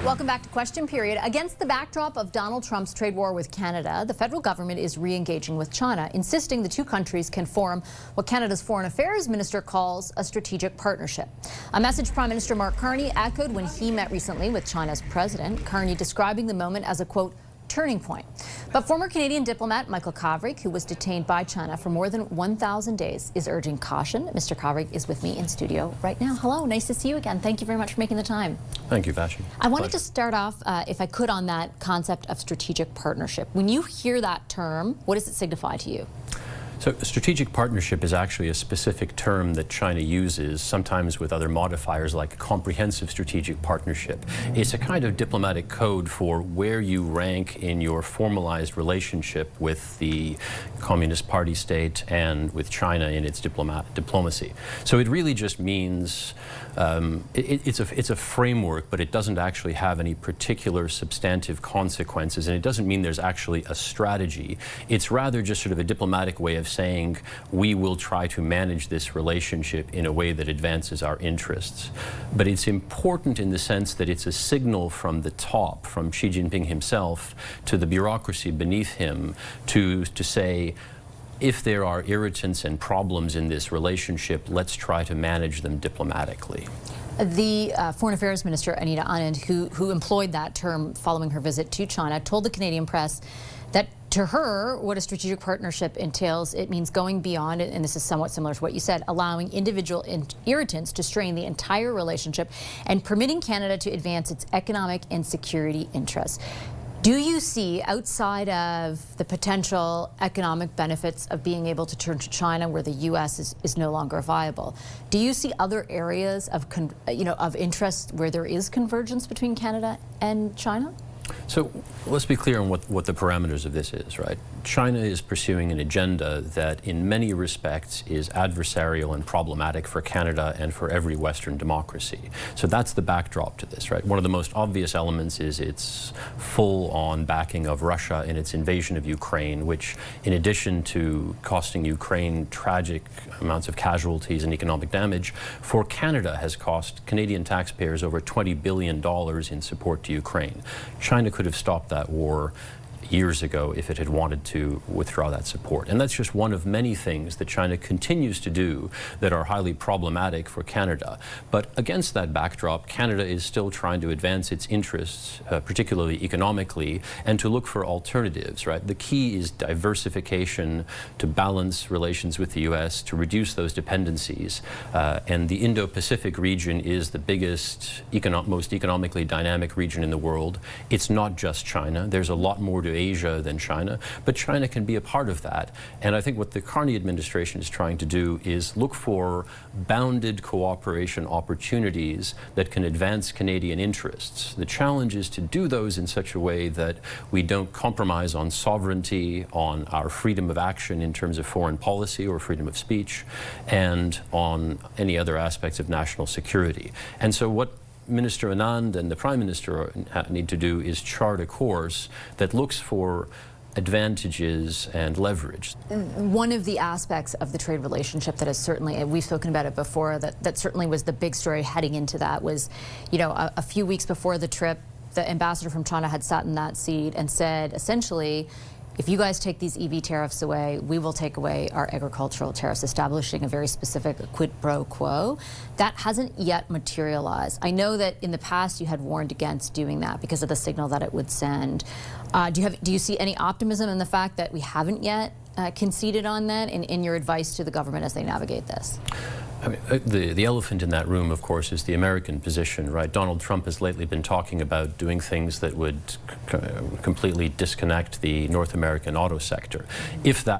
Welcome back to Question Period. Against the backdrop of Donald Trump's trade war with Canada, the federal government is re-engaging with China, insisting the two countries can form what Canada's Foreign Affairs Minister calls a strategic partnership. A message Prime Minister Mark Carney echoed when he met recently with China's president, Carney describing the moment as a, quote, turning point. But former Canadian diplomat Michael Kovrig, who was detained by China for more than 1,000 days, is urging caution. Mr. Kovrig is with me in studio right now. Hello, nice to see you again. Thank you very much for making the time. Thank you, Vashi. I wanted to start off, if I could, on that concept of strategic partnership. When you hear that term, what does it signify to you? So strategic partnership is actually a specific term that China uses, sometimes with other modifiers like comprehensive strategic partnership. It's a kind of diplomatic code for where you rank in your formalized relationship with the Communist Party state and with China in its diplomacy. So it really just means it's a framework, but it doesn't actually have any particular substantive consequences, and it doesn't mean there's actually a strategy. It's rather just sort of a diplomatic way of saying we will try to manage this relationship in a way that advances our interests. But it's important in the sense that it's a signal from the top, from Xi Jinping himself to the bureaucracy beneath him, to say, if there are irritants and problems in this relationship, let's try to manage them diplomatically. The Foreign Affairs Minister, Anita Anand, who employed that term following her visit to China, told the Canadian press that to her, what a strategic partnership entails, it means going beyond, and this is somewhat similar to what you said, allowing individual irritants to strain the entire relationship and permitting Canada to advance its economic and security interests. Do you see, outside of the potential economic benefits of being able to turn to China where the U.S. is no longer viable, do you see other areas of, of interest where there is convergence between Canada and China? So let's be clear on what the parameters of this is, right? China is pursuing an agenda that in many respects is adversarial and problematic for Canada and for every Western democracy. So that's the backdrop to this, right? One of the most obvious elements is its full-on backing of Russia in its invasion of Ukraine, which in addition to costing Ukraine tragic amounts of casualties and economic damage, for Canada has cost Canadian taxpayers over $20 billion in support to Ukraine. China could have stopped that war years ago if it had wanted to withdraw that support. And that's just one of many things that China continues to do that are highly problematic for Canada. But against that backdrop, Canada is still trying to advance its interests, particularly economically, and to look for alternatives, right? The key is diversification to balance relations with the U.S., to reduce those dependencies. And the Indo-Pacific region is the biggest, most economically dynamic region in the world. It's not just China. There's a lot more to Asia than China, but China can be a part of that. And I think what the Carney administration is trying to do is look for bounded cooperation opportunities that can advance Canadian interests. The challenge is to do those in such a way that we don't compromise on sovereignty, on our freedom of action in terms of foreign policy or freedom of speech, and on any other aspects of national security. And so what Minister Anand and the Prime Minister need to do is chart a course that looks for advantages and leverage. One of the aspects of the trade relationship that is certainly, and we've spoken about it before, that certainly was the big story heading into that was, a few weeks before the trip, the ambassador from China had sat in that seat and said, essentially, if you guys take these EV tariffs away, we will take away our agricultural tariffs, establishing a very specific quid pro quo. That hasn't yet materialized. I know that in the past you had warned against doing that because of the signal that it would send. Do you see any optimism in the fact that we haven't yet conceded on that in your advice to the government as they navigate this? I mean, the elephant in that room, of course, is the American position, right? Donald Trump has lately been talking about doing things that would completely disconnect the North American auto sector.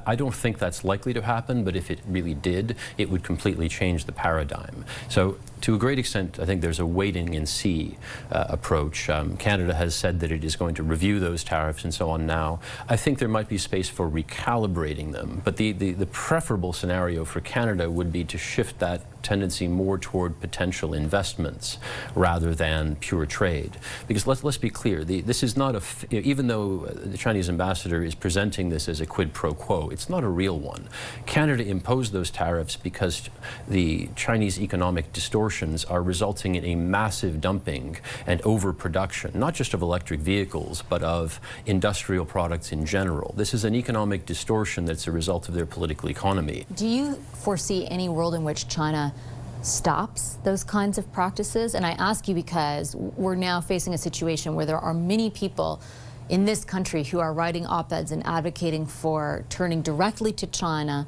I don't think that's likely to happen, but if it really did, it would completely change the paradigm. So to a great extent, I think there's a waiting and see approach. Canada has said that it is going to review those tariffs and so on now. I think there might be space for recalibrating them, but the preferable scenario for Canada would be to shift that tendency more toward potential investments rather than pure trade. Because let's be clear, this is not even though the Chinese ambassador is presenting this as a quid pro quo, it's not a real one. Canada imposed those tariffs because the Chinese economic distortions are resulting in a massive dumping and overproduction, not just of electric vehicles, but of industrial products in general. This is an economic distortion that's a result of their political economy. Do you foresee any world in which China stops those kinds of practices? And I ask you because we're now facing a situation where there are many people in this country who are writing op-eds and advocating for turning directly to China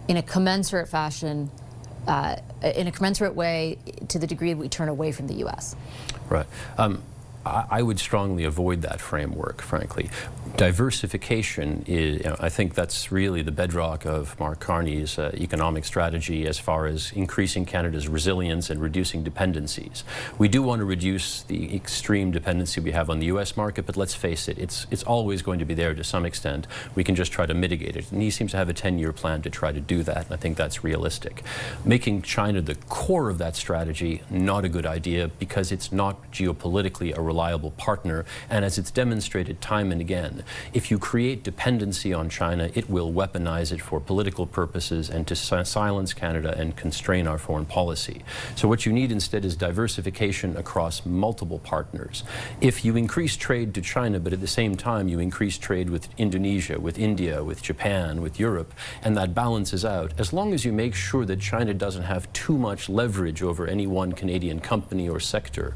in a commensurate fashion, in a commensurate way to the degree that we turn away from the U.S. Right. I would strongly avoid that framework, frankly. Diversification is, I think that's really the bedrock of Mark Carney's economic strategy as far as increasing Canada's resilience and reducing dependencies. We do want to reduce the extreme dependency we have on the U.S. market, but let's face it, it's always going to be there to some extent. We can just try to mitigate it. And he seems to have a 10-year plan to try to do that, and I think that's realistic. Making China the core of that strategy, not a good idea, because it's not geopolitically a reliable partner, and as it's demonstrated time and again, if you create dependency on China, it will weaponize it for political purposes and to silence Canada and constrain our foreign policy. So what you need instead is diversification across multiple partners. If you increase trade to China, but at the same time you increase trade with Indonesia, with India, with Japan, with Europe, and that balances out, as long as you make sure that China doesn't have too much leverage over any one Canadian company or sector,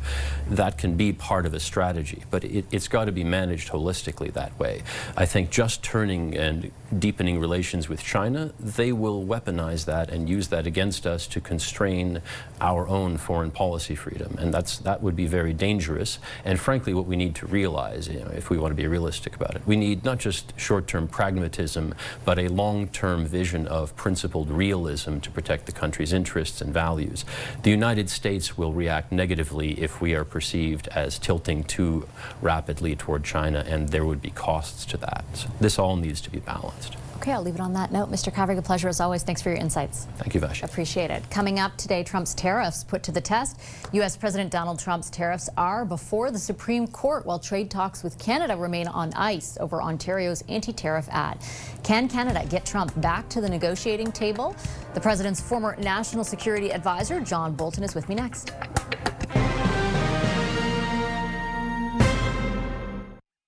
that can be part of a strategy, but it's got to be managed holistically that way. I think just turning and deepening relations with China, they will weaponize that and use that against us to constrain our own foreign policy freedom, and that would be very dangerous. And frankly, what we need to realize, if we want to be realistic about it, we need not just short-term pragmatism, but a long-term vision of principled realism to protect the country's interests and values. The United States will react negatively if we are perceived as tilting too rapidly toward China, and there would be costs to that. So this all needs to be balanced. Okay, I'll leave it on that note. Mr. Kovrig, a pleasure as always. Thanks for your insights. Thank you, Vashi. Appreciate it. Coming up today, Trump's tariffs put to the test. U.S. President Donald Trump's tariffs are before the Supreme Court, while trade talks with Canada remain on ice over Ontario's anti-tariff ad. Can Canada get Trump back to the negotiating table? The president's former national security advisor, John Bolton, is with me next.